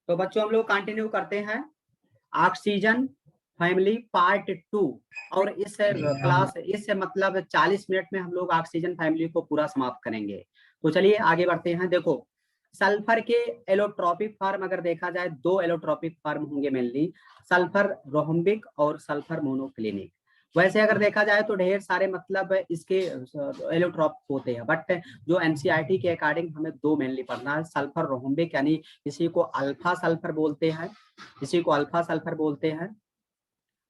तो बच्चों हम लोग कंटिन्यू करते हैं ऑक्सीजन फैमिली पार्ट 2। और इस मतलब 40 मिनट में हम लोग ऑक्सीजन फैमिली को पूरा समाप्त करेंगे। तो चलिए आगे बढ़ते हैं। देखो सल्फर के एलोट्रॉपिक फॉर्म अगर देखा जाए, दो एलोट्रॉपिक फॉर्म होंगे मेनली, सल्फर रोहम्बिक और सल्फर मोनोक्लिनिक। वैसे अगर देखा जाए तो ढेर सारे मतलब इसके एलोट्रॉप होते हैं, बट जो एनसीईआरटी के अकॉर्डिंग हमें दो मेनली पढ़ना है। सल्फर रोहम्बिक यानी इसी को अल्फा सल्फर बोलते हैं, इसी को अल्फा सल्फर बोलते हैं।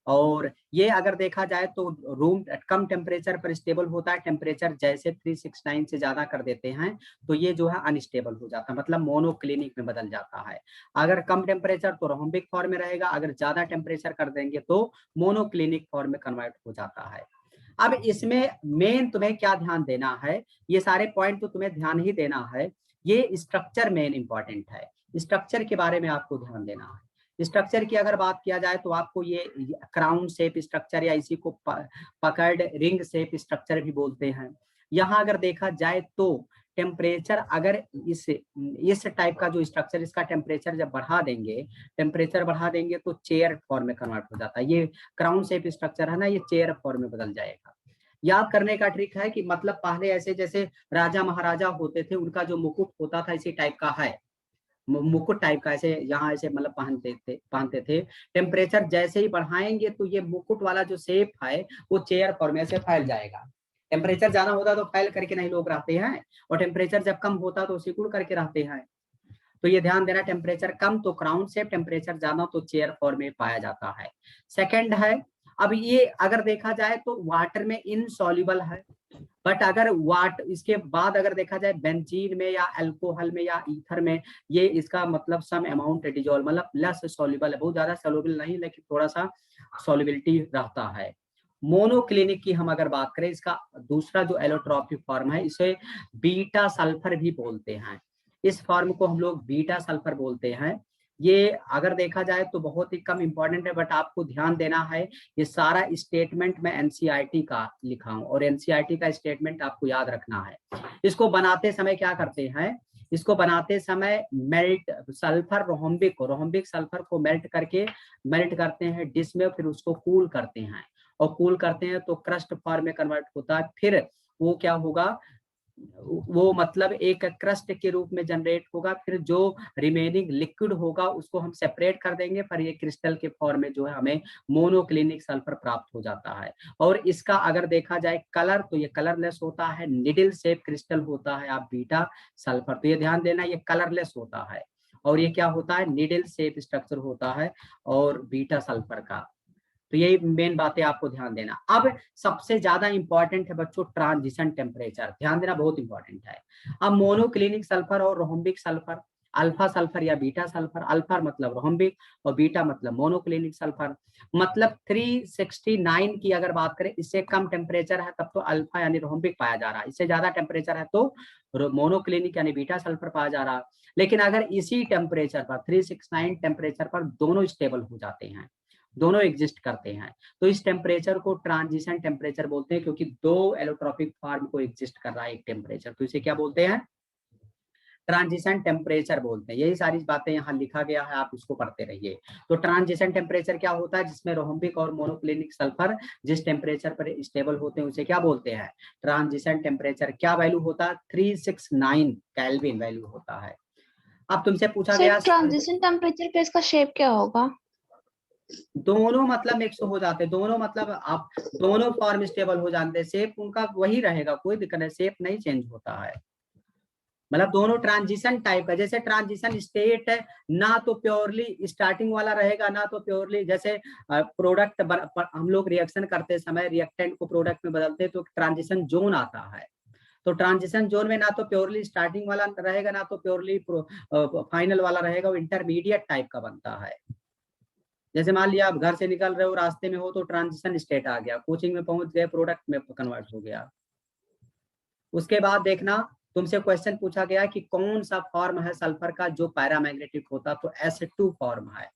और ये अगर देखा जाए तो रूम कम टेम्परेचर पर स्टेबल होता है, टेम्परेचर जैसे 369 से ज्यादा कर देते हैं तो ये जो है अनस्टेबल हो जाता है, मतलब मोनोक्लिनिक में बदल जाता है। अगर कम टेम्परेचर तो रोहम्बिक फॉर्म में रहेगा, अगर ज्यादा टेम्परेचर कर देंगे तो मोनोक्लिनिक फॉर्म में कन्वर्ट हो जाता है। अब इसमें मेन तुम्हें क्या ध्यान देना है, ये सारे पॉइंट तो तुम्हें ध्यान ही देना है, ये स्ट्रक्चर मेन इंपॉर्टेंट है। स्ट्रक्चर के बारे में आपको ध्यान देना है। स्ट्रक्चर की अगर बात किया जाए तो आपको ये क्राउन शेप स्ट्रक्चर या इसी को पकड़ रिंग शेप स्ट्रक्चर भी बोलते हैं। यहाँ अगर देखा जाए तो टेम्परेचर अगर इस टाइप का जो स्ट्रक्चर, इसका टेम्परेचर जब टेम्परेचर बढ़ा देंगे तो चेयर फॉर्म में कन्वर्ट हो जाता है। ये क्राउन शेप स्ट्रक्चर है ना, ये चेयर फॉर्म में बदल जाएगा। याद करने का ट्रिक है कि मतलब पहले ऐसे जैसे राजा महाराजा होते थे, उनका जो मुकुट होता था इसी टाइप का है, मुकुट टाइप का ऐसे यहाँ ऐसे मतलब पहनते थे। टेम्परेचर जैसे ही बढ़ाएंगे तो ये मुकुट वाला जो शेप है वो चेयर फॉर्म में से फैल जाएगा। टेम्परेचर ज्यादा होता तो फैल करके नहीं लोग रहते हैं, और टेम्परेचर जब कम होता तो सिकुड़ करके रहते हैं। तो ये ध्यान देना, टेम्परेचर कम तो क्राउन शेप, टेम्परेचर ज्यादा तो चेयर फॉर्म में पाया जाता है। सेकंड है, अब ये अगर देखा जाए तो वाटर में इनसॉल्युबल है, बट अगर इसके बाद अगर देखा जाए बेंजीन में या अल्कोहल में या ईथर में, ये इसका मतलब सम अमाउंट डिजोल्व, मतलब लेस सॉल्युबल है, बहुत ज्यादा सॉल्युबल नहीं लेकिन थोड़ा सा सॉल्युबिलिटी रहता है। मोनोक्लिनिक की हम अगर बात करें, इसका दूसरा जो एलोट्रॉपिक फॉर्म है इसे बीटा सल्फर भी बोलते हैं। इस फॉर्म को हम लोग बीटा सल्फर बोलते हैं। ये अगर देखा जाए तो बहुत ही कम इंपॉर्टेंट है, बट आपको ध्यान देना है, ये सारा स्टेटमेंट मैं एनसीईआरटी का लिखा हूं और एनसीईआरटी का स्टेटमेंट आपको याद रखना है। इसको बनाते समय क्या करते हैं, इसको बनाते समय मेल्ट सल्फर रोहम्बिक सल्फर को मेल्ट करते हैं डिश में, फिर उसको कूल करते हैं, और कूल करते हैं तो क्रस्ट फॉर्म में कन्वर्ट होता है। फिर वो क्या होगा, वो मतलब एक क्रस्ट के रूप में जनरेट होगा। फिर जो रिमेनिंग लिक्विड होगा उसको हम सेपरेट कर देंगे, पर ये क्रिस्टल के फॉर्म में जो है हमें मोनोक्लिनिक सल्फर प्राप्त हो जाता है। और इसका अगर देखा जाए कलर, तो ये कलरलेस होता है, निडल शेप क्रिस्टल होता है आप बीटा सल्फर। तो ये ध्यान देना, ये कलरलेस होता है और ये क्या होता है, निडल शेप स्ट्रक्चर होता है और बीटा सल्फर का। तो यही मेन बातें आपको ध्यान देना। अब सबसे ज्यादा इंपॉर्टेंट है बच्चों ट्रांजिशन टेम्परेचर, ध्यान देना बहुत इंपॉर्टेंट है। अब मोनोक्लिनिक सल्फर और रोहम्बिक सल्फर, अल्फा सल्फर या बीटा सल्फर, अल्फा मतलब रोहम्बिक और बीटा मतलब मोनोक्लिनिक सल्फर, मतलब 369 की अगर बात करें, इससे कम टेम्परेचर है तब तो अल्फा यानी रोहम्बिक पाया जा रहा है, इससे ज्यादा टेम्परेचर है तो मोनोक्लिनिक यानी बीटा सल्फर पाया जा रहा है। लेकिन अगर इसी टेम्परेचर पर 369 टेम्परेचर पर दोनों स्टेबल हो जाते हैं, दोनों एग्जिस्ट करते हैं, तो इस टेम्परेचर को ट्रांजिशन टेम्परेचर बोलते हैं, क्योंकि दो एलोट्रॉपिक फॉर्म को एग्जिस्ट कर रहा है एक टेम्परेचर, तो इसे क्या बोलते हैं, ट्रांजिशन टेम्परेचर बोलते हैं। यही सारी बातें यहाँ लिखा गया है, आप इसको पढ़ते रहिए। तो ट्रांजिशन टेम्परेचर क्या होता है, जिसमें रोहम्बिक और मोनोक्लिनिक सल्फर जिस टेम्परेचर पर स्टेबल होते हैं उसे क्या बोलते हैं, ट्रांजिशन टेम्परेचर। क्या वैल्यू होता है, 369 केल्विन वैल्यू होता है। अब तुमसे पूछा सर गया ट्रांजिशन टेम्परेचर पे इसका शेप क्या होगा? दोनों मतलब मिक्स हो जाते हैं, दोनों मतलब आप दोनों फॉर्म स्टेबल हो जाते हैं, शेप उनका वही रहेगा, कोई दिक्कत नहीं, शेप नहीं चेंज होता है। मतलब दोनों ट्रांजिशन टाइप का, जैसे ट्रांजिशन स्टेट है ना तो प्योरली स्टार्टिंग वाला रहेगा, ना तो प्योरली जैसे प्रोडक्ट हम लोग रिएक्शन करते समय रिएक्टेंट को प्रोडक्ट में बदलते हैं तो ट्रांजिशन जोन आता है। तो ट्रांजिशन जोन में ना तो प्योरली स्टार्टिंग वाला रहेगा, ना तो प्योरली फाइनल वाला रहेगा, वो इंटरमीडिएट टाइप का बनता है। जैसे मान लिया आप घर से निकल रहे हो, रास्ते में हो तो ट्रांजिशन स्टेट आ गया, कोचिंग में पहुंच गए प्रोडक्ट में कन्वर्ट हो गया। उसके बाद देखना, तुमसे क्वेश्चन पूछा गया कि कौन सा फॉर्म है सल्फर का जो पैरामैग्नेटिक होता, तो S2 फॉर्म है।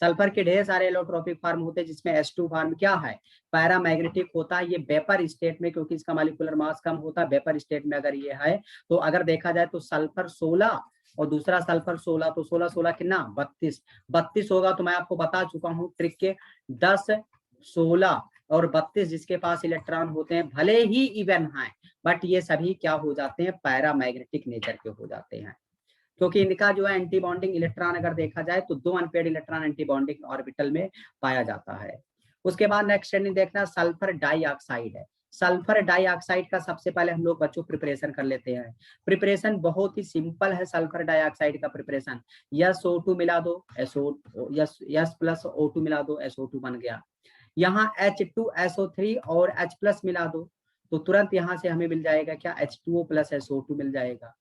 सल्फर के ढेर सारे एलोट्रोपिक फॉर्म होते हैं जिसमें S2 फॉर्म क्या है, पैरामैग्नेटिक होता है। ये वेपर स्टेट में, क्योंकि इसका मॉलिक्यूलर मास कम होता है, वेपर स्टेट में अगर ये है तो अगर देखा जाए तो सल्फर 16 और दूसरा सल्फर 16, तो 16 16 कितना 32, 32 होगा। तो मैं आपको बता चुका हूँ ट्रिक के 10 16 और 32 जिसके पास इलेक्ट्रॉन होते हैं भले ही इवन हैं, बट ये सभी क्या हो जाते हैं, पैरामैग्नेटिक नेचर के हो जाते हैं, क्योंकि इनका जो है एंटी बॉन्डिंग इलेक्ट्रॉन अगर देखा जाए तो 2 unpaired electron anti bonding orbital में पाया जाता है। उसके बाद नेक्स्ट श्रेणी देखना सल्फर डाइऑक्साइड है। सल्फर डाइऑक्साइड का सबसे पहले हम लोग बच्चों प्रिपरेशन कर लेते हैं। प्रिपरेशन बहुत ही सिंपल है सल्फर डाइऑक्साइड का प्रिपरेशन। SO2 मिला दो, S प्लस O2 मिला दो, SO2 बन गया। यहाँ H2SO3 और H+ मिला दो, तो तुरंत यहाँ से हमें मिल जाएगा क्या, H2O प्लस SO2 मिल जाएगा।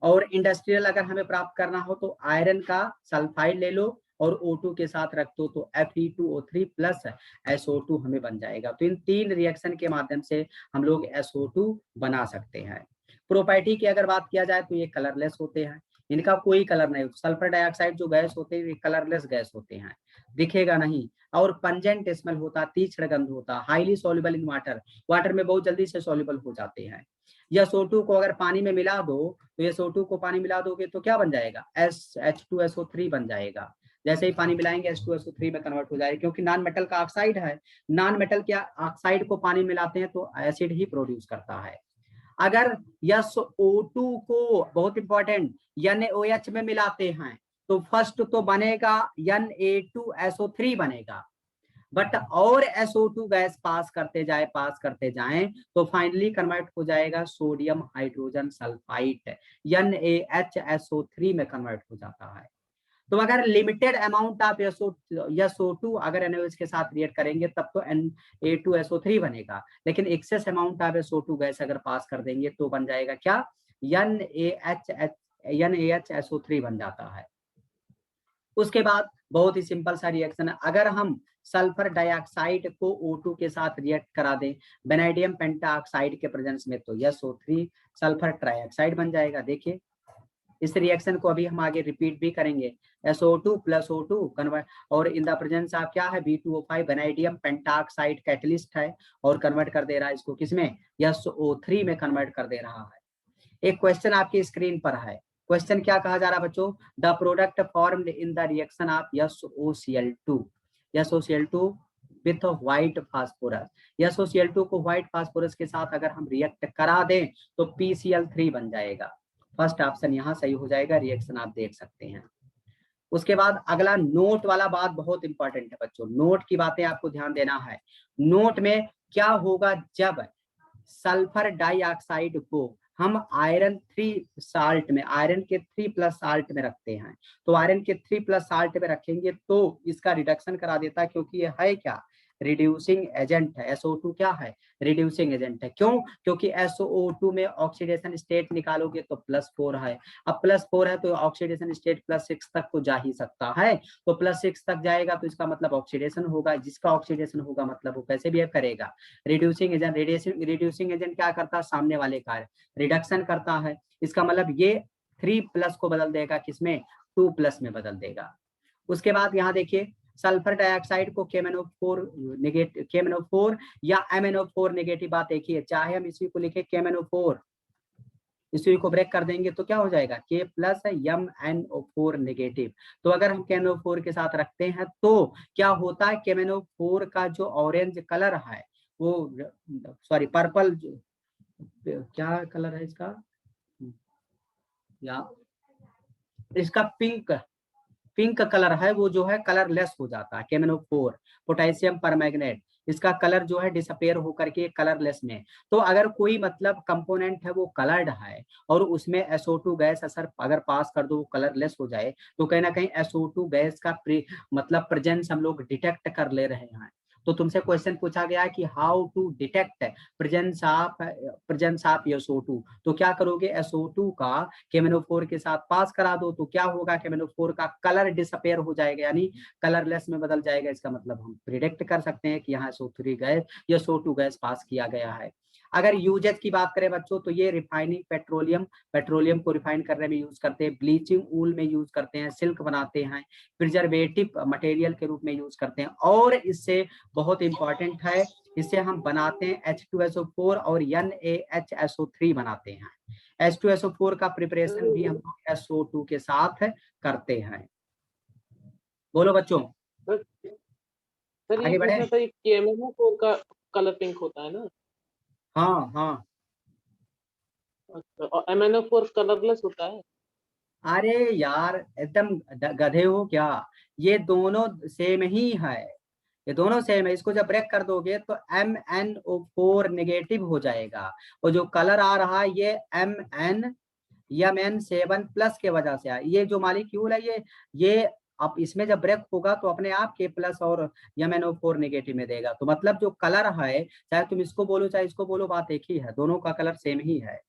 और इंडस्ट्रियल अगर हमें प्राप्त करना हो तो आयरन का सल्फाइड ले लो और O2 के साथ रख दो, तो Fe2O3 प्लस SO2 हमें बन जाएगा। तो इन 3 रिएक्शन के माध्यम से हम लोग SO2 बना सकते हैं। प्रॉपर्टी की अगर बात किया जाए तो ये कलरलेस होते हैं, इनका कोई कलर नहीं। सल्फर डाइऑक्साइड जो गैस होते हैं ये कलरलेस गैस होते हैं, दिखेगा नहीं, और पंजेंट स्मेल होता, तीक्ष्ण गंध होता, highly soluble in water, water में बहुत जल्दी से सॉल्युबल हो जाते हैं। SO2 को अगर पानी में मिला दो तो SO2 को पानी मिला दोगे तो क्या बन जाएगा, H2SO3 बन जाएगा। जैसे ही पानी मिलाएंगे H2SO3 में कन्वर्ट हो जाएगा, क्योंकि नॉन मेटल का ऑक्साइड है। नॉन मेटल के ऑक्साइड को पानी मिलाते हैं तो एसिड ही प्रोड्यूस करता है। अगर SO2 को, बहुत इंपॉर्टेंट, NaOH में मिलाते हैं तो फर्स्ट तो बनेगा Na2SO3 बनेगा, बट और SO2 गैस पास करते जाएं तो फाइनली कन्वर्ट हो जाएगा सोडियम हाइड्रोजन सल्फाइड, NaHSO3 में कन्वर्ट हो जाता है। तो अगर लिमिटेड अमाउंट ऑफ SO2 अगर NaOH के साथ रिएक्ट करेंगे तब तो Na2SO3 बनेगा, लेकिन excess amount of SO2 gas अगर पास कर देंगे तो बन जाएगा क्या, NaHSO3 बन जाता है। उसके बाद बहुत ही सिंपल सा रिएक्शन है, अगर हम सल्फर डाइऑक्साइड को O2 के साथ रिएक्ट करा दें वेनेडियम पेंटाऑक्साइड के प्रेजेंस में तो SO3 सल्फर ट्राइऑक्साइड बन जाएगा। देखिए इस रिएक्शन को अभी हम आगे रिपीट भी करेंगे, SO2 प्लस O2 कन्वर्ट, और इन द प्रेजेंस ऑफ क्या है, B2O5 वेनेडियम पेंटाऑक्साइड कैटलिस्ट है और कन्वर्ट कर दे रहा है इसको किसमें, SO3 में कन्वर्ट कर दे रहा है। एक क्वेश्चन आपकी स्क्रीन पर है, क्वेश्चन क्या कहा जा रहा है बच्चों, the product formed in the reaction of SOCl2 with white phosphorus, SOCl2 को व्हाइट फास्फोरस के साथ अगर हम रिएक्ट करा दें तो PCl3 बन जाएगा। फर्स्ट ऑप्शन यहाँ सही हो जाएगा, रिएक्शन आप देख सकते हैं। उसके बाद अगला नोट वाला बात बहुत इंपॉर्टेंट है बच्चों, नोट की बातें आपको ध्यान देना है। नोट में क्या होगा, जब सल्फर डाइऑक्साइड को हम आयरन 3 साल्ट में, आयरन के 3+ साल्ट में रखते हैं, तो आयरन के 3+ साल्ट में रखेंगे तो इसका रिडक्शन करा देता है, क्योंकि ये है क्या, रिड्यूसिंग एजेंट है। SO2 क्या है, रिड्यूसिंग एजेंट है। क्यों, क्योंकि SO2 में ऑक्सीडेशन स्टेट निकालोगे तो +4 है, अब +4 है तो ऑक्सीडेशन स्टेट +6 तक तो जा ही सकता है, तो +6 तक जाएगा तो इसका मतलब ऑक्सीडेशन होगा, जिसका ऑक्सीडेशन होगा मतलब वो कैसे बिहेव करेगा, रिड्यूसिंग एजेंट। रिड्यूसिंग एजेंट क्या करता है, सामने वाले का रिडक्शन करता है, इसका मतलब ये 3+ को बदल देगा किसमें, 2+ में बदल देगा। उसके बाद यहाँ देखिए सल्फर डाइऑक्साइड को KMnO4 या MnO4 नेगेटिव, बात एक ही है, चाहे हम इसी को लिखे KMnO4, इसी को ब्रेक कर देंगे तो क्या हो जाएगा, K+MnO4 नेगेटिव। तो अगर हम KMnO4 के साथ रखते हैं तो क्या होता है, KMnO4 का जो ऑरेंज कलर है वो, सॉरी पर्पल, क्या कलर है इसका, या इसका पिंक कलर है, वो जो है कलरलेस हो जाता है। KMnO4 पोटेशियम परमैंगनेट, इसका कलर जो है डिसअपेयर होकर के कलरलेस में। तो अगर कोई मतलब कंपोनेंट है वो कलर्ड है और उसमें SO2 गैस असर अगर पास कर दो वो कलरलेस हो जाए, तो कहीं ना कहीं SO2 गैस का मतलब प्रेजेंस हम लोग डिटेक्ट कर ले रहे हैं। तो तुमसे क्वेश्चन पूछा गया है कि how to detect presence of SO2, तो क्या करोगे, SO2 का KMnO4 के साथ पास करा दो तो क्या होगा, KMnO4 का कलर डिसअपेयर हो जाएगा, यानी कलरलेस में बदल जाएगा। इसका मतलब हम प्रिडिक्ट कर सकते हैं कि यहाँ SO3 गैस या SO2 गैस पास किया गया है। अगर यूजेज की बात करें बच्चों तो ये रिफाइनिंग, पेट्रोलियम को रिफाइन करने में यूज करते हैं, ब्लीचिंग वूल में यूज करते हैं, सिल्क बनाते हैं, प्रिजर्वेटिव मटेरियल के रूप में यूज करते हैं, और इससे बहुत इंपॉर्टेंट है, इससे हम बनाते हैं H2SO4 और NaHSO3 बनाते हैं। H2SO4 का प्रिपरेशन भी हम लोग SO2 के साथ करते हैं। बोलो बच्चों, सर ये आगे बढ़े। पूछना था, ये MnO4 का कलर पिंक होता है ना? हाँ हाँ, अच्छा, और MnO4 कलरलेस होता है? अरे यार एकदम गधे हो क्या, ये दोनों सेम ही है, ये दोनों सेम है। इसको जब ब्रेक कर दोगे तो MnO4 नेगेटिव हो जाएगा, और जो कलर आ रहा है ये Mn7 प्लस के वजह से है। ये जो मॉलिक्यूल है ये अब इसमें जब ब्रेक होगा तो अपने आप के प्लस और MnO4 नेगेटिव में देगा। तो मतलब जो कलर है, चाहे तुम इसको बोलो चाहे इसको बोलो, बात एक ही है, दोनों का कलर सेम ही है।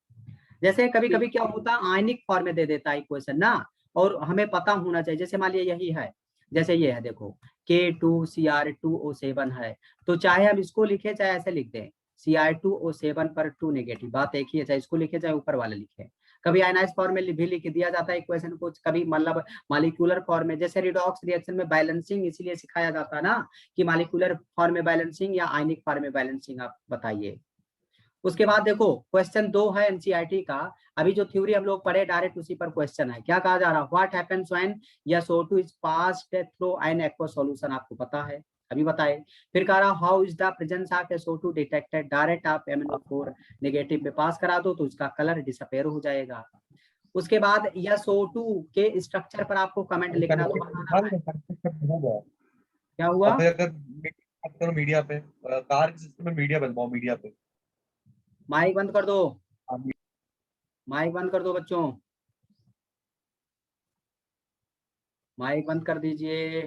जैसे कभी कभी क्या होता है, आयनिक फॉर्म में दे देता है इक्वेशन ना, और हमें पता होना चाहिए। जैसे मान लिया यही है, जैसे ये है देखो K2Cr2O7 है, तो चाहे हम इसको लिखे चाहे ऐसे लिख दें Cr2O7 पर 2 नेगेटिव, बात एक ही है, चाहे इसको लिखे चाहे ऊपर वाले लिखे। कभी आयनाइज फॉर्म में भी लिख दिया जाता है इक्वेशन को, कभी मतलब मॉलिक्यूलर फॉर्म में। जैसे रिडॉक्स रिएक्शन में बैलेंसिंग इसीलिए सिखाया जाता है ना, कि मॉलिक्यूलर फॉर्म में बैलेंसिंग या आयनिक फॉर्म में बैलेंसिंग, आप बताइए। उसके बाद देखो क्वेश्चन 2 है एनसीईआरटी का। अभी जो थ्योरी हम लोग पढ़े डायरेक्ट उसी पर क्वेश्चन है। क्या कहा जा रहा है, what happens when SO2 is passed through an aqueous solution, आपको पता है, अभी बताए। फिर कह रहा how is the presence of SO2 detected, direct आप MnO4 नेगेटिव में पास करा दो तो उसका कलर डिसअपेयर हो जाएगा। उसके बाद SO2 के स्ट्रक्चर पर आपको कमेंट लिखना तो बनाना है। क्या हुआ, अगर मीडिया पे कार के सिस्टम में मीडिया बनवाओ, मीडिया पे माइक बंद कर दो, माइक बंद कर दो बच्चों, माइक बंद कर दीजिए।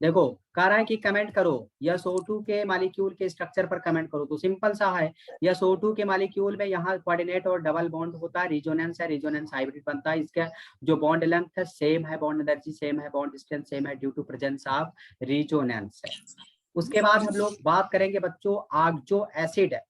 देखो कह रहा है कि कमेंट करो SO2 के मॉलिक्यूल के स्ट्रक्चर पर कमेंट करो। तो सिंपल सा है, SO2 के मॉलिक्यूल में यहाँ कोऑर्डिनेट और डबल बॉन्ड होता है, रिजोनेंस है, रिजोनेंस हाइब्रिड बनता है। इसका जो बॉन्ड लेंथ है सेम है, बॉन्ड एनर्जी सेम है, बॉन्ड डिस्टेंस सेम है, due to presence of resonance है। उसके बाद हम लोग बात करेंगे बच्चों आक्जो एसिड है,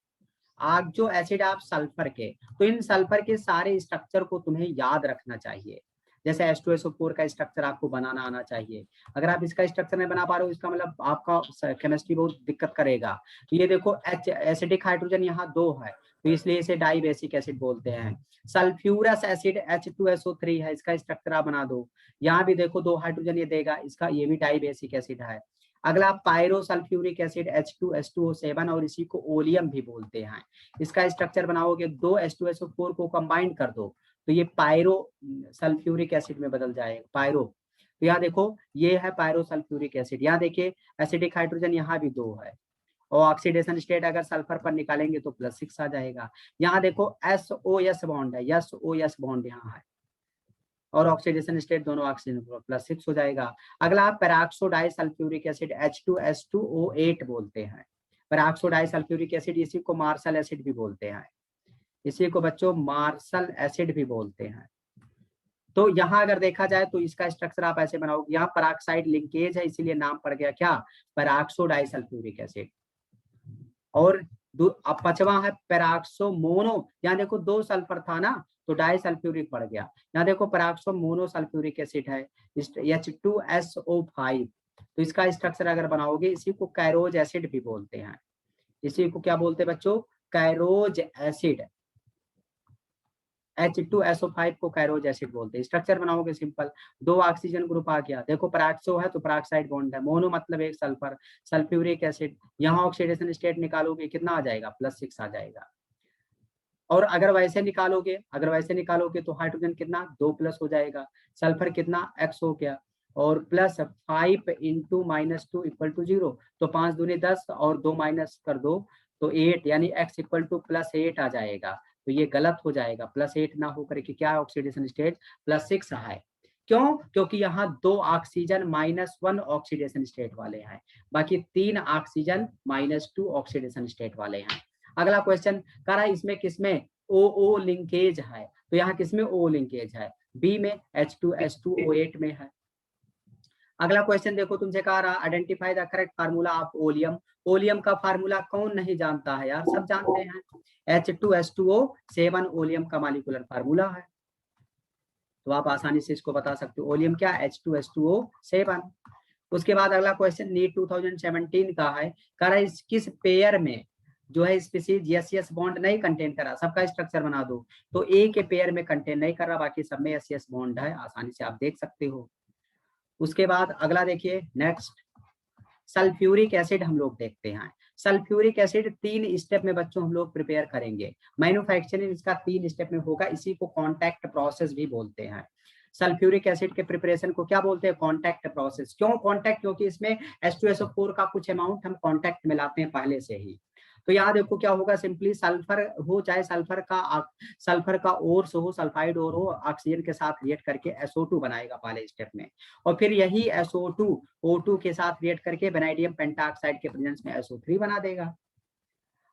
आक्जो एसिड आप सल्फर के। तो इन सल्फर के सारे स्ट्रक्चर को तुम्हें याद रखना चाहिए। जैसे H2SO4 का स्ट्रक्चर आपको बनाना आना चाहिए। अगर आप इसका स्ट्रक्चर नहीं बना पा रहे हो, इसका मतलब आपका केमिस्ट्री बहुत दिक्कत करेगा। तो ये देखो H एसिडिक हाइड्रोजन यहाँ 2 है, तो इसलिए इसे डाई बेसिक एसिड बोलते हैं। सल्फ्यूरस एसिड H2SO3 है, इसका स्ट्रक्चर आप बना दो। यहाँ भी देखो 2 हाइड्रोजन ये देगा, इसका ये भी डाई बेसिक एसिड है। अगला पायरो सल्फ्यूरिक एसिड H2H2O7, और इसी को ओलियम भी बोलते हैं। इसका स्ट्रक्चर बनाओगे, 2 H2SO4 को कंबाइन कर दो तो ये पायरो सल्फ्यूरिक एसिड में बदल जाएगा, पायरो। तो यहाँ देखो ये है पायरो सल्फ्यूरिक एसिड। यहाँ देखिए एसिडिक हाइड्रोजन यहाँ भी 2 है, और ऑक्सीडेशन स्टेट अगर सल्फर पर निकालेंगे तो +6 आ जाएगा। यहाँ देखो SOS बॉन्ड है, SOS बॉन्ड यहाँ है, और ऑक्सीडेशन स्टेट दोनों ऑक्सीजन +6 हो जाएगा। अगला peroxo die sulphuric acid H2S2O8 बोलते हैं। पेरोक्सो डाई सल्फ्यूरिक एसिड, इसी को मार्शल एसिड भी बोलते हैं, इसी को बच्चों मार्शल एसिड भी बोलते हैं। तो यहाँ अगर देखा जाए तो इसका स्ट्रक्चर आप ऐसे बनाओगे, यहाँ पेरोक्साइड लिंकेज है इसीलिए नाम पड़ गया क्या, पेरोक्सो डाई सल्फ्यूरिक एसिड। और अब 5वां है पेरोक्सो मोनो, यहाँ देखो 2 सल्फर था ना तो डाई सल्फ्यूरिक पड़ गया। यहाँ देखो पेरोक्सो मोनो सल्फ्यूरिक एसिड है H2SO5, तो इसका स्ट्रक्चर अगर बनाओगे, इसी को कैरोज एसिड भी बोलते हैं। इसी को क्या बोलते हैं बच्चों, कैरोज एसिड। H2SO5 को कैरोज एसिड बोलते हैं। स्ट्रक्चर बनाओगे सिंपल, 2 ऑक्सीजन ग्रुप आ गया। देखो पेरोक्सो है तो पेरोक्साइड बॉन्ड है, मोनो मतलब 1 सल्फर, सल्फ्यूरिक एसिड। यहाँ ऑक्सीडेशन स्टेट निकालोगे कितना आ जाएगा, +6 आ जाएगा। और अगर वैसे निकालोगे तो हाइड्रोजन कितना 2+ हो जाएगा, सल्फर कितना X हो गया, और +5 × -2 = 0। तो 5 दूनी 10 और 2 माइनस कर दो तो 8, यानी X = +8 आ जाएगा। तो ये गलत हो जाएगा, +8 ना होकर के क्या ऑक्सीडेशन स्टेट +6 है। क्यों, क्योंकि यहाँ 2 ऑक्सीजन -1 ऑक्सीडेशन स्टेट वाले हैं, बाकी 3 ऑक्सीजन -2 ऑक्सीडेशन स्टेट वाले हैं। अगला क्वेश्चन कह रहा है इसमें किसमें OO लिंकेज है, तो यहाँ किसमें O लिंकेज है, B में H2S2O8 में है। अगला क्वेश्चन देखो तुमसे कह रहा identify the correct formula of oleum. Oleum का फार्मूला कौन नहीं जानता है यार, सब जानते हैं, H2S2O7 ओलियम का मॉलिक्यूलर फार्मूला है। तो आप आसानी से इसको बता सकते हो, ओलियम क्या H2S2O7। उसके बाद अगला क्वेश्चन नीट 2017 का है, कह रहा है किस पेयर में जो है स्पीसीज यस यस बॉन्ड नहीं कंटेन करा, सबका स्ट्रक्चर बना दो, तो ए के पेयर में कंटेन नहीं कर रहा, बाकी सब में यस यस बॉन्ड है, आसानी से आप देख सकते हो। उसके बाद अगला देखिए नेक्स्ट, सल्फ्यूरिक एसिड हम लोग देखते हैं। सल्फ्यूरिक एसिड 3 स्टेप में बच्चों हम लोग प्रिपेयर करेंगे, मैन्युफैक्चरिंग इसका 3 स्टेप में होगा, इसी को कॉन्टैक्ट प्रोसेस भी बोलते हैं। सल्फ्यूरिक एसिड के प्रिपरेशन को क्या बोलते हैं? Contact process. क्यों कॉन्टैक्ट? क्योंकि इसमें H2SO4 का कुछ अमाउंट हम कॉन्टैक्ट में लाते हैं पहले से ही। तो यहाँ देखो क्या होगा, सिंपली सल्फर हो चाहे सल्फर का ओर्स हो, सल्फाइड ओर हो, ऑक्सीजन के साथ रिएक्ट करके SO2 बनाएगा पहले स्टेप में, और फिर यही SO2 O2 के साथ रिएक्ट करके वेनाइडियम पेंटाऑक्साइड के प्रेजेंस में SO3 बना देगा।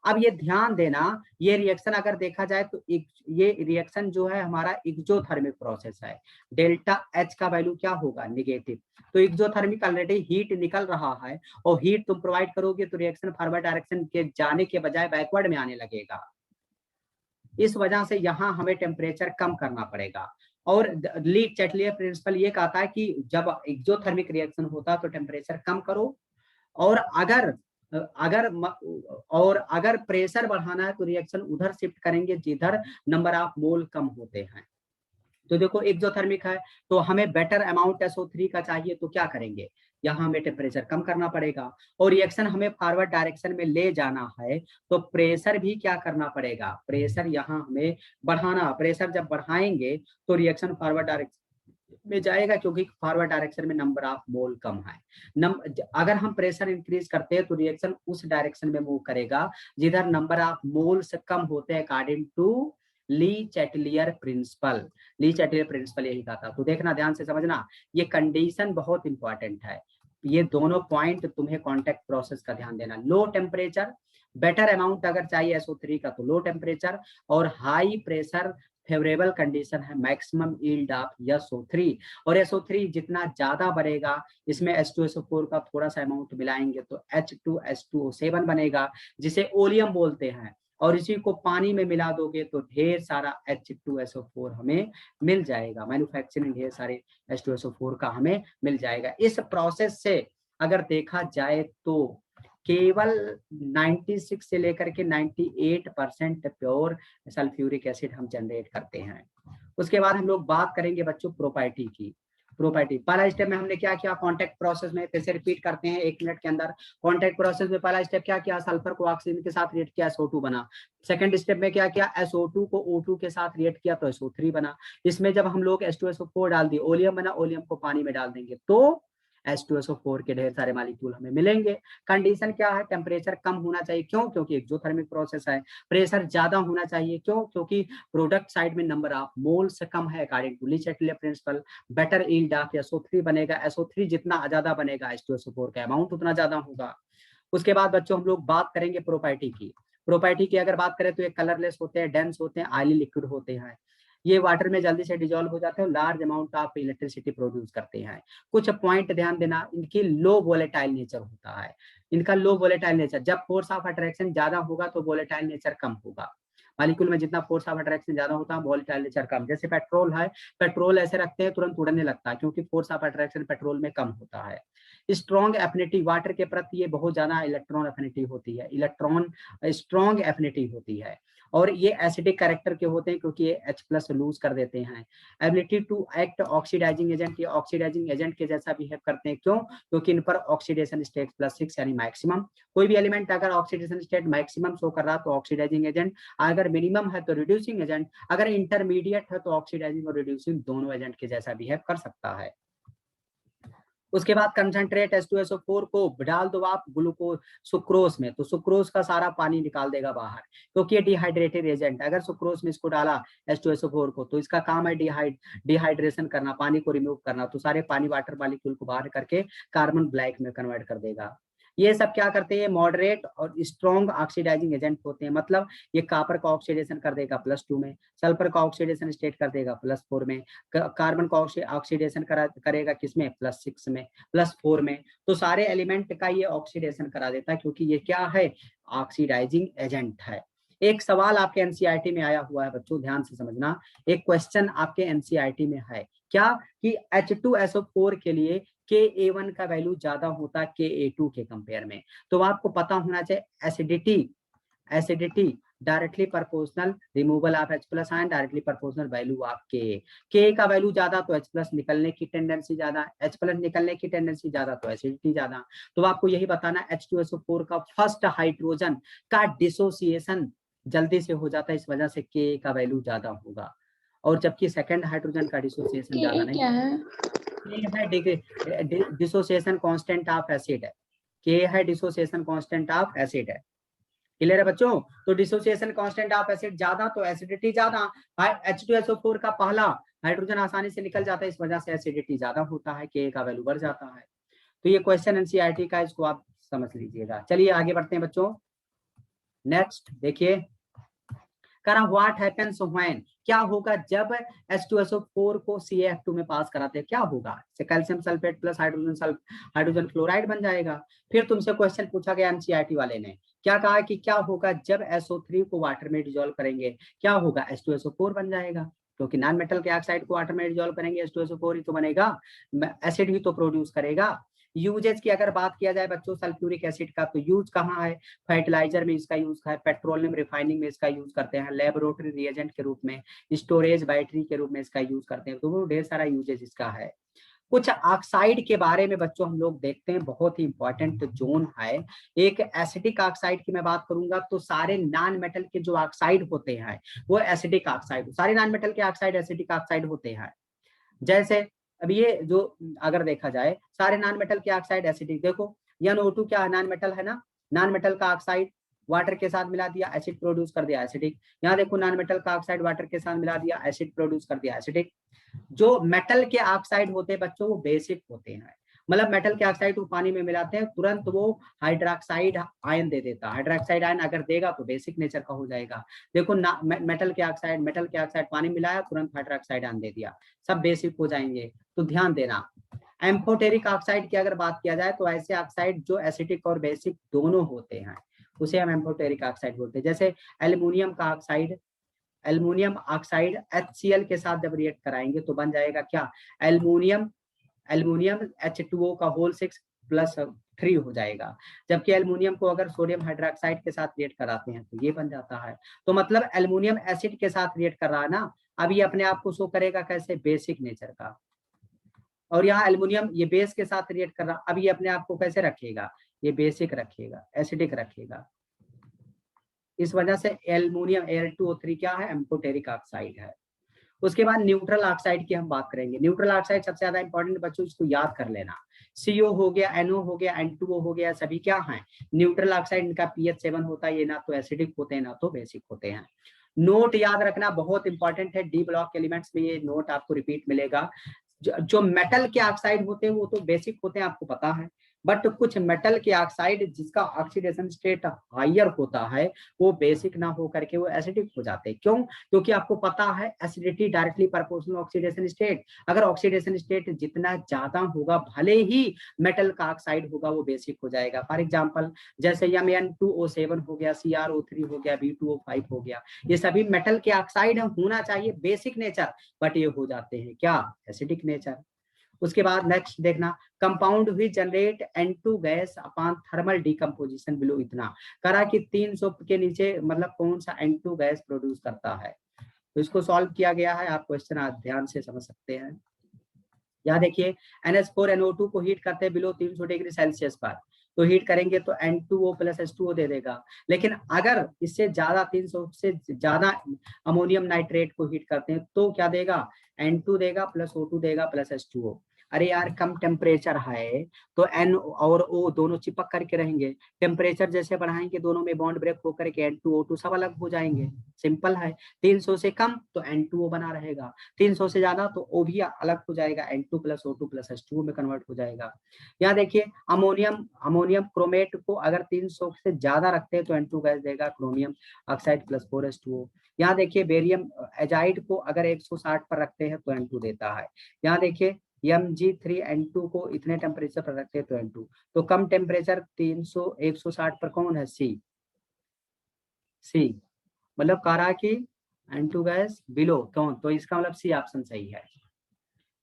अब ये ध्यान देना, ये रिएक्शन अगर देखा जाए तो ये रिएक्शन जो है हमारा एक्सोथर्मिक प्रोसेस है। डेल्टा H का वैल्यू क्या होगा? नेगेटिव। तो एक्सोथर्मिक ऑलरेडी हीट निकल रहा है, और हीट तुम प्रोवाइड करोगे तो रिएक्शन फॉरवर्ड डायरेक्शन के जाने के बजाय बैकवर्ड में आने लगेगा। इस वजह से यहाँ हमें टेम्परेचर कम करना पड़ेगा। और ली चैटलियर प्रिंसिपल ये कहता है कि जब एक्सोथर्मिक रिएक्शन होता है तो टेम्परेचर कम करो, और अगर प्रेशर बढ़ाना है तो रिएक्शन उधर शिफ्ट करेंगे जिधर नंबर ऑफ मोल कम होते हैं। तो देखो एक्सोथर्मिक है तो हमें बेटर अमाउंट SO3 का चाहिए, तो क्या करेंगे? यहाँ हमें टेम्परेचर कम करना पड़ेगा, और रिएक्शन हमें फॉरवर्ड डायरेक्शन में ले जाना है तो प्रेशर भी क्या करना पड़ेगा? प्रेशर यहाँ हमें बढ़ाना। प्रेशर जब बढ़ाएंगे तो रिएक्शन फॉरवर्ड डायरेक्शन में जाएगा, क्योंकि फॉरवर्ड डायरेक्शन में नंबर ऑफ मोल कम है। अगर हम प्रेशर इंक्रीज करते हैं तो रिएक्शन उस डायरेक्शन में मूव करेगा जिधर नंबर ऑफ मोल्स कम होते हैं, according to Le Chatelier principle. Le Chatelier principle यही कहा था। तो देखना, ध्यान से समझना, ये कंडीशन बहुत इंपॉर्टेंट है। ये दोनों पॉइंट तुम्हें कॉन्टैक्ट प्रोसेस का ध्यान देना। लो टेम्परेचर, बेटर अमाउंट अगर चाहिए SO3 का तो लो टेम्परेचर, और हाई प्रेशर फेवरेबल कंडीशन है मैक्सिमम यील्ड ऑफ SO3। और SO3 जितना ज्यादा बढ़ेगा, इसमें H2SO4 का थोड़ा सा अमाउंट मिलाएंगे तो H2S2O7 बनेगा, जिसे ओलियम बोलते हैं, और इसी को पानी में मिला दोगे तो ढेर सारा H2SO4 हमें मिल जाएगा। मैन्युफैक्चरिंग ढेर सारे H2SO4 का हमें मिल जाएगा। इस प्रोसेस से अगर देखा जाए तो केवल 96 से लेकर के 98% प्योर सल्फ्यूरिक एसिड हम जनरेट करते हैं। उसके बाद हम लोग बात करेंगे बच्चों प्रॉपर्टी की। प्रॉपर्टी, पहला स्टेप में हमने क्या किया? कॉन्टैक्ट प्रोसेस में, फिर से रिपीट करते हैं 1 मिनट के अंदर। कॉन्टैक्ट प्रोसेस में पहला स्टेप क्या किया? सल्फर को ऑक्सीजन के साथ रिएक्ट किया, SO2 बना। सेकंड स्टेप में क्या किया? SO2 को O2 के साथ रिएक्ट किया तो SO3 बना। इसमें जब हम लोग H2SO4 डाल दिए, ओलियम बना, ओलियम को पानी में डाल देंगे तो H2SO4 के ढेर सारे मॉलिक्यूल हमें मिलेंगे। कंडीशन क्या है? टेम्परेचर कम होना चाहिए। क्यों? क्योंकि एक्सोथर्मिक प्रोसेस है। प्रेशर ज्यादा होना चाहिए। क्यों? क्योंकि प्रोडक्ट साइड में नंबर ऑफ मोल्स कम है, according to Le Chatelier principle. Better yield of SO3 बनेगा। SO3 जितना ज्यादा बनेगा, H2SO4 का अमाउंट उतना ज्यादा होगा। उसके बाद बच्चों हम लोग बात करेंगे प्रॉपर्टी की। प्रॉपर्टी की अगर बात करें तो ये कलरलेस होते हैं, डेंस होते हैं, ऑयली लिक्विड होते हैं। ये वाटर में जल्दी से डिजोल्व हो जाते हैं, large amount of electricity produce करते हैं। कुछ पॉइंट ध्यान देना, इनकी लो वोलेटाइल नेचर होता है। इनका लो वोलेटाइल नेचर, जब फोर्स ऑफ अट्रैक्शन ज्यादा होगा तो वोलेटाइल नेचर कम होगा। मॉलिक्यूल में जितना फोर्स ऑफ अट्रैक्शन ज्यादा होता है, वोलेटाइल नेचर कम। जैसे पेट्रोल है, पेट्रोल ऐसे रखते हैं तुरंत उड़ने लगता है, क्योंकि फोर्स ऑफ अट्रैक्शन पेट्रोल में कम होता है। स्ट्रॉन्ग एफिनिटी, वाटर के प्रति ये बहुत ज्यादा इलेक्ट्रॉन एफिनिटी होती है, इलेक्ट्रॉन स्ट्रॉन्ग एफिनिटी होती है। और ये एसिडिक कैरेक्टर के होते हैं क्योंकि ये H+ लूज कर देते हैं। Ability to act oxidizing agent, ये ऑक्सीडाइजिंग एजेंट के जैसा बिहेव करते हैं। क्यों? क्योंकि इन पर ऑक्सीडेशन स्टेट +6 यानी मैक्सिमम। कोई भी एलिमेंट अगर ऑक्सीडेशन स्टेट मैक्सिमम शो कर रहा तो ऑक्सीडाइजिंग एजेंट, अगर मिनिमम है तो रिड्यूसिंग एजेंट, अगर इंटरमीडिएट है तो ऑक्सीडाइजिंग और रिड्यूसिंग दोनों एजेंट के जैसा बिहेव कर सकता है। उसके बाद कंसंट्रेट H2SO4 को डाल दो आप ग्लूकोज सुक्रोज में, तो सुक्रोज का सारा पानी निकाल देगा बाहर, क्योंकि ये डिहाइड्रेटेड एजेंट। अगर सुक्रोज में इसको डाला H2SO4 को, तो इसका काम है डिहाइड्रेशन करना, पानी को रिमूव करना, तो सारे पानी वाटर मॉलिक्यूल को बाहर करके कार्बन ब्लैक में कन्वर्ट कर देगा। ये सब क्या करते हैं? मॉडरेट और स्ट्रॉन्ग ऑक्सीडाइजिंग एजेंट होते हैं। मतलब ये कॉपर का ऑक्सीडेशन कर देगा +2 में, सल्फर का ऑक्सीडेशन स्टेट कर देगा +4 में, कार्बन का ऑक्सीडेशन करेगा किसमें? +6 में, +4 में। तो सारे एलिमेंट का ये ऑक्सीडेशन करा देता है, क्योंकि ये क्या है? ऑक्सीडाइजिंग एजेंट है। एक सवाल आपके एनसीईआरटी में आया हुआ है बच्चों, ध्यान से समझना। एक क्वेश्चन आपके एनसीईआरटी में है क्या कि H2SO4 के लिए Ka1 का वैल्यू ज्यादा होता है Ka2 के कंपेयर में। तो आपको पता होना चाहिए acidity acidity directly proportional removal of H plus ion, directly proportional value of के का वैल्यू ज्यादा तो H प्लस निकलने की टेंडेंसी ज्यादा, H प्लस निकलने की टेंडेंसी ज्यादा तो एसिडिटी ज्यादा। तो आपको यही बताना H2SO4 का फर्स्ट हाइड्रोजन का डिसोसिएशन जल्दी से हो जाता है, इस वजह से के का वैल्यू ज्यादा होगा, और जबकि सेकंड हाइड्रोजन का डिसोसिएशन ज्यादा नहीं। क्या है? डिसोसिएशन कांस्टेंट ऑफ एसिड है, के है डिसोसिएशन कांस्टेंट ऑफ एसिड है। क्लियर है बच्चों? तो डिसोसिएशन कांस्टेंट ऑफ एसिड ज्यादा तो एसिडिटी ज्यादा। H2SO4 का पहला हाइड्रोजन आसानी से निकल जाता है, इस वजह से एसिडिटी ज्यादा होता है, के का वैल्यू बढ़ जाता है। तो ये क्वेश्चन एनसीईआरटी का, इसको आप समझ लीजिएगा। चलिए आगे बढ़ते हैं बच्चों। नेक्स्ट देखिए, करा व्हाट हैपेंस व्हेन, क्या होगा जब H2SO4 को CaF2 में पास कराते हैं, क्या होगा? Calcium sulphate plus hydrogen fluoride बन जाएगा। फिर तुमसे क्वेश्चन पूछा गया एनसीईआरटी वाले ने, क्या कहा कि क्या होगा जब SO3 को वाटर में डिजोल्व करेंगे, क्या होगा? H2SO4 बन जाएगा, क्योंकि नॉन मेटल के ऑक्साइड को वाटर में डिजोल्व करेंगे H2SO4 ही तो बनेगा, एसिड ही तो प्रोड्यूस करेगा। यूजेज की अगर बात किया जाए बच्चों सल्फ्यूरिक एसिड का, तो यूज कहाँ है? फर्टिलाइजर में इसका यूज है, पेट्रोलियम रिफाइनिंग में इसका यूज करते हैं, लेबोरेटरी रिएजेंट के रूप में, स्टोरेज बैटरी के रूप में इसका यूज करते हैं। तो वो ढेर सारा यूजेज इसका है। कुछ ऑक्साइड के बारे में बच्चों हम लोग देखते हैं, बहुत ही इंपॉर्टेंट जोन है। एक एसिडिक ऑक्साइड की मैं बात करूंगा तो सारे नॉन मेटल के जो ऑक्साइड होते हैं वो एसिडिक ऑक्साइड, सारे नॉन मेटल के ऑक्साइड एसिडिक ऑक्साइड होते हैं। जैसे अब ये जो अगर देखा जाए सारे नॉन मेटल के ऑक्साइड एसिडिक, देखो NO2 क्या है? नॉन मेटल है ना, नॉन मेटल का ऑक्साइड वाटर के साथ मिला दिया, एसिड प्रोड्यूस कर दिया, एसिडिक। यहाँ देखो नॉन मेटल का ऑक्साइड वाटर के साथ मिला दिया, एसिड प्रोड्यूस कर दिया, एसिडिक। जो मेटल के ऑक्साइड होते हैं बच्चों वो बेसिक होते हैं, मतलब मेटल के ऑक्साइड को पानी में मिलाते हैं तुरंत वो हाइड्रोक्साइड आयन दे देता है, हाइड्रोक्साइड आयन अगर देगा तो बेसिक नेचर का हो जाएगा। देखो मेटल के ऑक्साइड पानी मिलाया तुरंत हाइड्रोक्साइड आयन दे दिया, सब बेसिक हो जाएंगे। तो ध्यान देना। एम्फोटेरिक ऑक्साइड की अगर बात किया जाए तो ऐसे ऑक्साइड जो एसिडिक और बेसिक दोनों होते हैं उसे हम एम्फोटेरिक ऑक्साइड बोलते हैं। जैसे एल्युमिनियम का ऑक्साइड, एल्युमिनियम ऑक्साइड HCl के साथ जब रिएक्ट कराएंगे तो बन जाएगा क्या? एल्युमिनियम H2O का होल 6+3 हो जाएगा। जबकि एल्युमिनियम को अगर सोडियम हाइड्रोक्साइड के साथ रिएक्ट कराते हैं तो ये बन जाता है। तो मतलब एल्युमिनियम एसिड के साथ रिएक्ट कर रहा है ना, अब ये अपने आप को शो करेगा कैसे? बेसिक नेचर का। और यहाँ एल्युमिनियम ये बेस के साथ रिएक्ट कर रहा, अब ये अपने आप को कैसे रखेगा? ये बेसिक रखेगा, एसिडिक रखेगा। इस वजह से एल्युमिनियम Al2O3 क्या है? एम्फोटेरिक ऑक्साइड है। उसके बाद न्यूट्रल ऑक्साइड की हम बात करेंगे। न्यूट्रल ऑक्साइड सबसे ज्यादा इंपॉर्टेंट बच्चों, इसको याद कर लेना। CO हो गया, NO हो गया, N2O हो गया, सभी क्या है? Neutral oxide. इनका pH 7 होता है, ये ना तो एसिडिक होते हैं ना तो बेसिक होते हैं। नोट याद रखना बहुत इंपॉर्टेंट है, डी ब्लॉक एलिमेंट्स में ये नोट आपको रिपीट मिलेगा। जो मेटल के ऑक्साइड होते हैं वो तो बेसिक होते हैं, आपको पता है, बट कुछ मेटल के ऑक्साइड जिसका ऑक्सीडेशन स्टेट हायर होता है वो बेसिक ना हो करके वो एसिडिक हो जाते हैं। क्यों? क्योंकि आपको पता है acidity directly proportional oxidation state. अगर ऑक्सीडेशन स्टेट जितना ज्यादा होगा भले ही मेटल का ऑक्साइड होगा वो बेसिक हो जाएगा। फॉर एग्जांपल जैसे Mn2O7 हो गया, CrO3 हो गया, B2O5 हो गया, ये सभी मेटल के ऑक्साइड होना चाहिए बेसिक नेचर, बट ये हो जाते हैं क्या? Acidic nature. उसके बाद नेक्स्ट देखना, कंपाउंड हुई generate N2 gas upon thermal decomposition below इतना, करा कि 300 के नीचे मतलब कौन सा N2 गैस प्रोड्यूस करता है। तो इसको सॉल्व किया गया है, आप क्वेश्चन आज ध्यान से समझ सकते हैं। यहाँ देखिए NH4NO2 को हीट करते हैं बिलो 300 डिग्री सेल्सियस पर, तो हीट करेंगे तो N2O + H2O दे देगा। लेकिन अगर इससे ज्यादा 300 से ज्यादा अमोनियम नाइट्रेट को हीट करते हैं तो क्या देगा? N2 देगा प्लस O2 देगा प्लस H2O। अरे यार कम टेम्परेचर है तो N और O दोनों चिपक करके रहेंगे, टेम्परेचर जैसे बढ़ाएंगे दोनों में बॉन्ड ब्रेक होकर के N2O2 सब अलग हो जाएंगे। सिंपल है, 300 से कम तो N2O बना रहेगा, 300 से ज्यादा तो O भी अलग हो जाएगा, N2 + O2 + H2O में कन्वर्ट हो जाएगा। यहाँ देखिए अमोनियम क्रोमेट को अगर 300 से ज्यादा रखते हैं तो N2 गैस देगा, क्रोमियम ऑक्साइड + 4H2O। यहाँ देखिए बेरियम एजाइड को अगर 160 पर रखते हैं तो N2 देता है। यहाँ देखिए Mg3N2 को इतने टेम्परेचर पर रखते हैं तो N2, तो कम टेम्परेचर 300 160 पर कौन है? सी मतलब कह रहा कि N2 गैस बिलो कौन, तो इसका मतलब सी ऑप्शन सही है।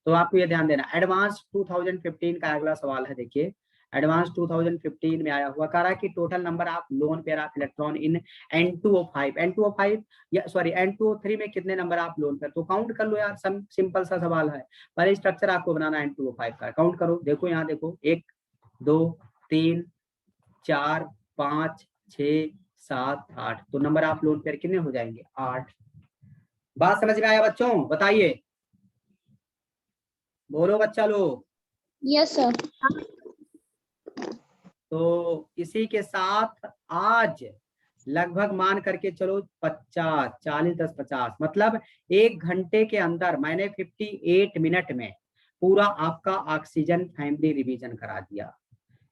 तो आपको ये ध्यान देना। एडवांस 2015 का अगला सवाल है, देखिए एडवांस 2015 में आया हुआ। कह रहा है कि total number of lone pair of electron in N2O5 या सॉरी N2O3 में कितने नंबर ऑफ लोन पेयर, तो काउंट कर लो यार, सिंपल सा सवाल है। पहले स्ट्रक्चर आपको बनाना है N2O5 का, काउंट करो। देखो यहाँ देखो 1 2 3 4 5 6 7 8, तो नंबर ऑफ लोन पेयर कितने हो जाएंगे 8। बात समझ में आया बच्चों, बताइए, बोलो बच्चा लोग। Yes sir. तो इसी के साथ आज लगभग मान करके चलो 50 40 10 50, मतलब 1 घंटे के अंदर मैंने 58 मिनट में पूरा आपका ऑक्सीजन फैमिली रिवीजन करा दिया।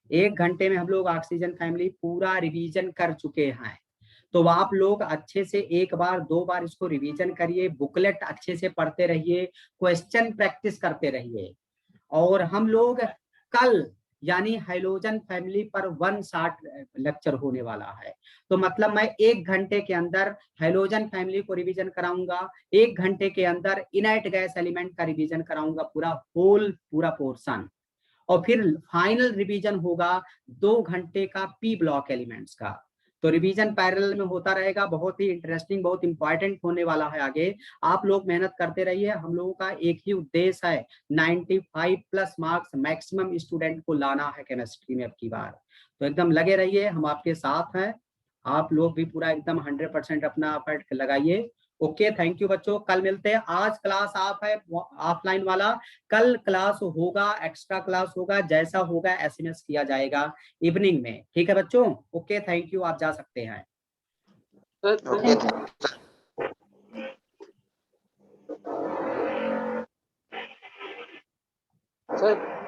1 घंटे में हम लोग ऑक्सीजन फैमिली पूरा रिवीजन कर चुके हैं। तो आप लोग अच्छे से 1 बार 2 बार इसको रिवीजन करिए, बुकलेट अच्छे से पढ़ते रहिए, क्वेश्चन प्रैक्टिस करते रहिए। और हम लोग कल यानी हैलोजन फैमिली पर 1 शॉट लेक्चर होने वाला है। तो मतलब मैं 1 घंटे के अंदर हैलोजन फैमिली को रिवीजन कराऊंगा, 1 घंटे के अंदर इनर्ट गैस एलिमेंट का रिवीजन कराऊंगा, पूरा पोर्शन। और फिर फाइनल रिवीजन होगा 2 घंटे का पी ब्लॉक एलिमेंट्स का। तो रिवीजन पैरेलल में होता रहेगा, बहुत ही इंटरेस्टिंग, बहुत इंपॉर्टेंट होने वाला है आगे। आप लोग मेहनत करते रहिए। हम लोगों का एक ही उद्देश्य है, 95+ मार्क्स मैक्सिमम स्टूडेंट को लाना है केमिस्ट्री में अब की बार। तो एकदम लगे रहिए, हम आपके साथ हैं। आप लोग भी पूरा एकदम 100% अपना एफर्ट लगाइए। ओके, थैंक यू बच्चों, कल मिलते हैं। आज क्लास आप है ऑफलाइन वाला, कल क्लास होगा, एक्स्ट्रा क्लास होगा, जैसा होगा SMS किया जाएगा इवनिंग में, ठीक है बच्चों। ओके, थैंक यू, आप जा सकते हैं। Thank you. सर